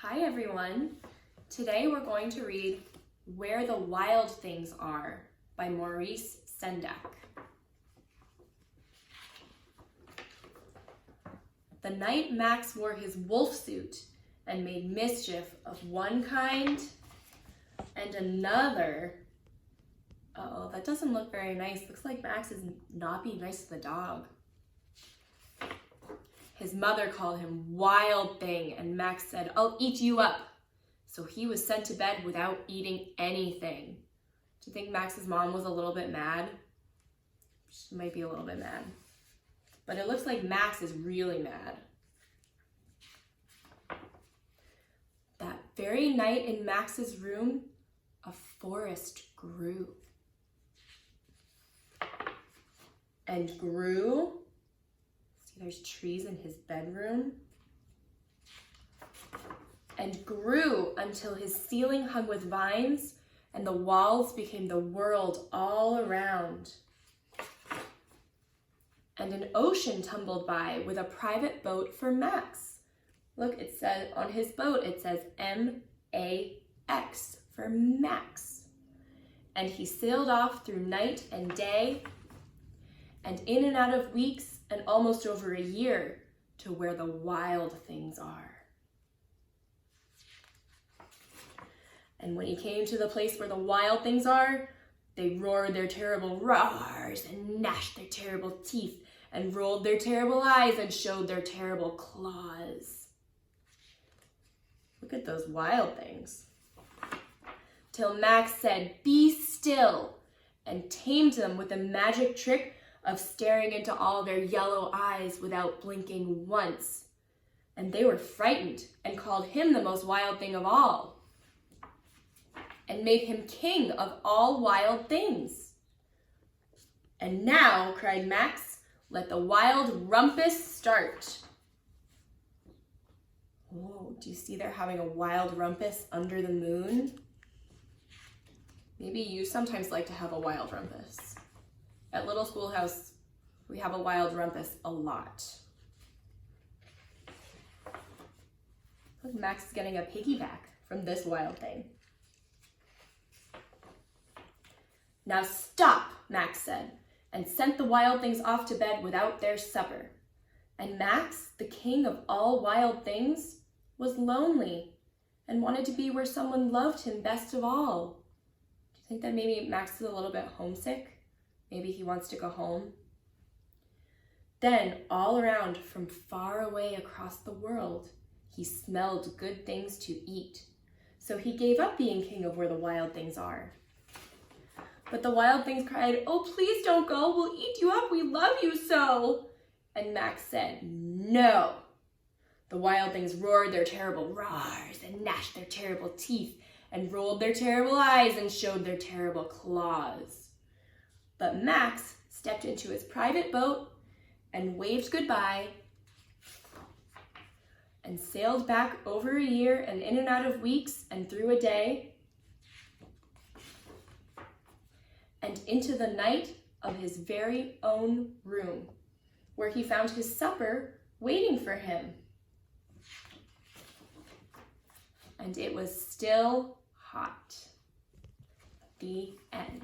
Hi everyone. Today we're going to read Where the Wild Things Are by Maurice Sendak. The night Max wore his wolf suit and made mischief of one kind and another. Uh-oh, that doesn't look very nice. Looks like Max is not being nice to the dog. His mother called him Wild Thing, and Max said, "I'll eat you up." So he was sent to bed without eating anything. Do you think Max's mom was a little bit mad? She might be a little bit mad. But it looks like Max is really mad. That very night in Max's room, a forest grew. And grew. There's trees in his bedroom. And grew until his ceiling hung with vines and the walls became the world all around. And an ocean tumbled by with a private boat for Max. Look, it says on his boat, it says M-A-X for Max. And he sailed off through night and day and in and out of weeks and almost over a year to where the wild things are. And when he came to the place where the wild things are, they roared their terrible roars and gnashed their terrible teeth and rolled their terrible eyes and showed their terrible claws. Look at those wild things. Till Max said, "Be still," and tamed them with a magic trick of staring into all their yellow eyes without blinking once. And they were frightened and called him the most wild thing of all and made him king of all wild things. "And now," cried Max, "let the wild rumpus start." Oh, do you see they're having a wild rumpus under the moon? Maybe you sometimes like to have a wild rumpus. At Little Schoolhouse, we have a wild rumpus a lot. Look, Max is getting a piggyback from this wild thing. "Now stop," Max said, and sent the wild things off to bed without their supper. And Max, the king of all wild things, was lonely and wanted to be where someone loved him best of all. Do you think that maybe Max is a little bit homesick? Maybe he wants to go home. Then, all around, from far away across the world, he smelled good things to eat. So he gave up being king of where the wild things are. But the wild things cried, "Oh, please don't go. We'll eat you up. We love you so." And Max said, "No." The wild things roared their terrible roars and gnashed their terrible teeth and rolled their terrible eyes and showed their terrible claws. But Max stepped into his private boat and waved goodbye and sailed back over a year and in and out of weeks and through a day and into the night of his very own room, where he found his supper waiting for him. And it was still hot. The end.